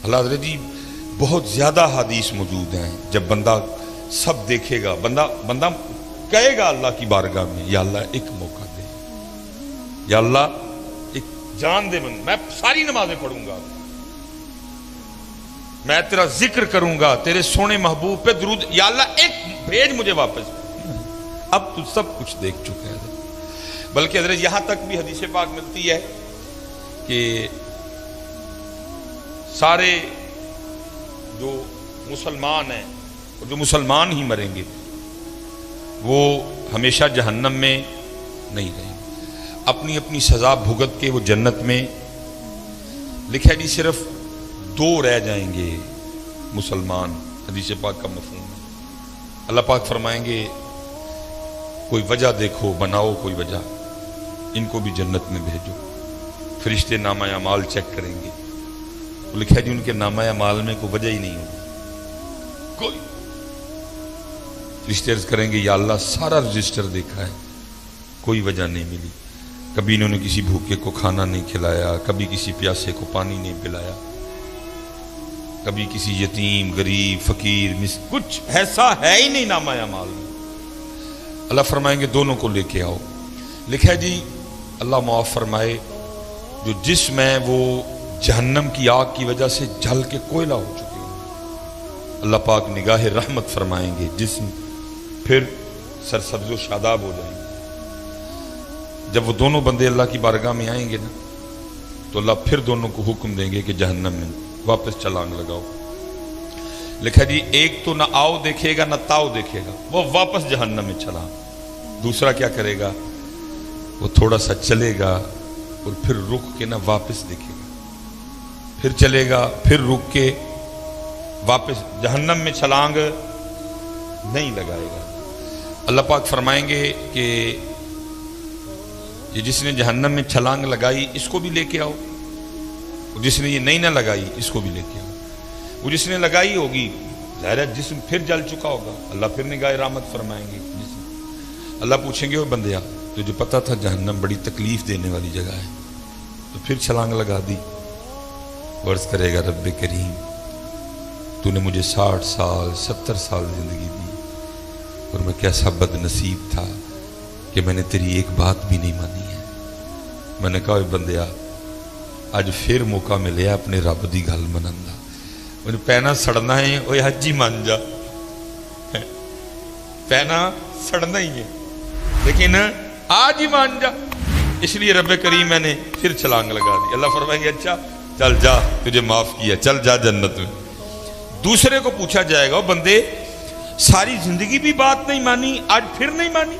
اللہ حضرت جی بہت زیادہ حدیث موجود ہیں، جب بندہ سب دیکھے گا، بندہ کہے گا اللہ کی بارگاہ میں، یا اللہ ایک موقع دے، یا اللہ ایک جان دے، میں ساری نمازیں پڑھوں گا، میں تیرا ذکر کروں گا، تیرے سونے محبوب پہ درود، یا اللہ ایک بھیج مجھے واپس۔ اب تو سب کچھ دیکھ چکے ہیں، بلکہ حضرت یہاں تک بھی حدیث پاک ملتی ہے کہ سارے جو مسلمان ہیں اور جو مسلمان ہی مریں گے وہ ہمیشہ جہنم میں نہیں رہیں گے، اپنی اپنی سزا بھگت کے وہ جنت میں، لکھا جی صرف 2 رہ جائیں گے مسلمان، حدیث پاک کا مفہوم ہے۔ اللہ پاک فرمائیں گے کوئی وجہ دیکھو، بناؤ کوئی وجہ، ان کو بھی جنت میں بھیجو۔ فرشتے نامہ اعمال چیک کریں گے، وہ لکھا جی ان کے نامہ اعمال میں کوئی وجہ ہی نہیں ہوگی، کوئی۔ فرشتے عرض کریں گے یا اللہ سارا رجسٹر دیکھا ہے، کوئی وجہ نہیں ملی، کبھی انہوں نے کسی بھوکے کو کھانا نہیں کھلایا، کبھی کسی پیاسے کو پانی نہیں پلایا، کبھی کسی یتیم غریب فقیر کچھ ایسا ہے ہی نہیں نامہ اعمال میں۔ اللہ فرمائیں گے دونوں کو لے کے آؤ، لکھا ہے جی اللہ معاف فرمائے جو جسم ہے وہ جہنم کی آگ کی وجہ سے جل کے کوئلہ ہو چکے ہیں، اللہ پاک نگاہ رحمت فرمائیں گے، جسم پھر سرسبز و شاداب ہو جائیں گے۔ جب وہ دونوں بندے اللہ کی بارگاہ میں آئیں گے نا تو اللہ پھر دونوں کو حکم دیں گے کہ جہنم میں واپس چھلانگ لگاؤ۔ لکھا جی ایک تو نہ آؤ دیکھے گا نہ تاؤ دیکھے گا، وہ واپس جہنم میں چلا۔ دوسرا کیا کرے گا، وہ تھوڑا سا چلے گا اور پھر رک کے نہ واپس دیکھے گا، پھر چلے گا پھر رک کے واپس جہنم میں چھلانگ نہیں لگائے گا۔ اللہ پاک فرمائیں گے کہ یہ جس نے جہنم میں چھلانگ لگائی اس کو بھی لے کے آؤ، جس نے یہ نہیں نہ لگائی اس کو بھی لے کے آؤ۔ وہ جس نے لگائی ہوگی ظاہر ہے جسم پھر جل چکا ہوگا، اللہ پھر نگاہ رحمت فرمائیں گے جسم۔ اللہ پوچھیں گے وہ بندیا تجھے پتا تھا جہنم بڑی تکلیف دینے والی جگہ ہے تو پھر چھلانگ لگا دی؟ عرض کرے گا رب کریم تو نے مجھے 60 سال 70 سال زندگی دی اور میں کیسا بد نصیب تھا کہ میں نے تیری ایک بات بھی نہیں مانی ہے۔ میں نے کہا بندیا اج پھر موقع ملے اپنے رب دی گل منن دا، انہیں پینا سڑنا ہے وہ حج ہی مان جا، پینا سڑنا ہی ہے لیکن آج ہی مان جا، اس لیے رب کریم میں نے پھر چھلانگ لگا دی۔ اللہ فرمائیں گے اچھا چل جا تجھے معاف کیا، چل جا جنت میں۔ دوسرے کو پوچھا جائے گا بندے ساری زندگی بھی بات نہیں مانی آج پھر نہیں مانی؟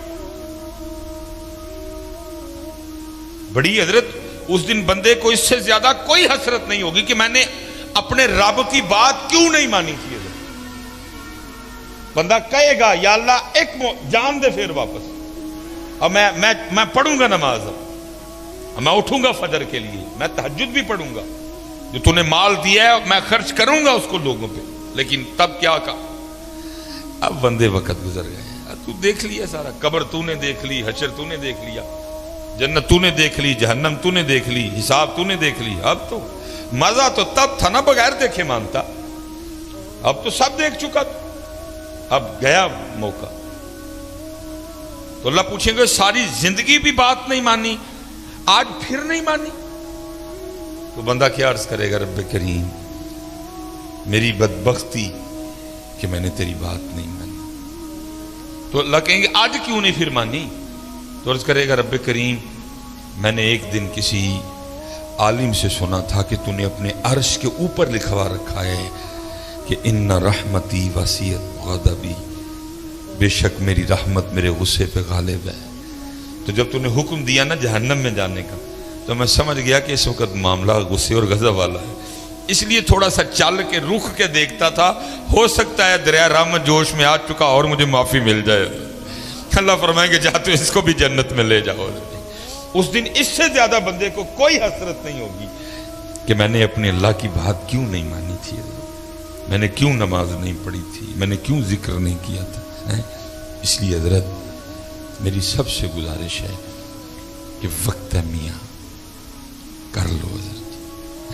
بڑی حضرت اس دن بندے کو اس سے زیادہ کوئی حسرت نہیں ہوگی کہ میں نے اپنے رب کی بات کیوں نہیں مانی تھی۔ بندہ کہے گا یا اللہ ایک جان دے پھر واپس، اب میں پڑھوں گا نماز، میں اٹھوں گا فجر کے لیے، میں تہجد بھی پڑھوں گا، جو تو نے مال دیا ہے میں خرچ کروں گا اس کو لوگوں پہ، لیکن تب کیا کہا؟ اب بندے وقت گزر گئے، تو دیکھ لیا سارا، قبر تو نے دیکھ لی، حشر تو نے دیکھ لیا، جنت تو نے دیکھ لی، جہنم تو نے دیکھ لی، حساب تو نے دیکھ لی۔ اب تو مزہ تو تب تھا نا بغیر دیکھے مانتا، اب تو سب دیکھ چکا، اب گیا موقع۔ تو اللہ پوچھیں گے ساری زندگی بھی بات نہیں مانی آج پھر نہیں مانی؟ تو بندہ کیا عرض کرے گا رب کریم میری بدبختی کہ میں نے تیری بات نہیں مانی۔ تو اللہ کہیں گے آج کیوں نہیں پھر مانی؟ تو عرض کرے گا رب کریم میں نے ایک دن کسی عالم سے سنا تھا کہ تو نے اپنے عرش کے اوپر لکھوا رکھا ہے کہ ان رحمتی وسیعت غضبی، بے شک میری رحمت میرے غصے پہ غالب ہے۔ تو جب تو نے حکم دیا نا جہنم میں جانے کا تو میں سمجھ گیا کہ اس وقت معاملہ غصے اور غضب والا ہے، اس لیے تھوڑا سا چل کے رخ کے دیکھتا تھا، ہو سکتا ہے دریا رحمت جوش میں آ چکا اور مجھے معافی مل جائے۔ اللہ فرمائیں گے جا تو اس کو بھی جنت میں لے جاؤ۔ اس دن اس سے زیادہ بندے کو کوئی حسرت نہیں ہوگی کہ میں نے اپنے اللہ کی بات کیوں نہیں مانی تھی، میں نے کیوں نماز نہیں پڑھی تھی، میں نے کیوں ذکر نہیں کیا تھا۔ اس لیے حضرت میری سب سے گزارش ہے کہ وقت ہے میاں کر لو حضرت،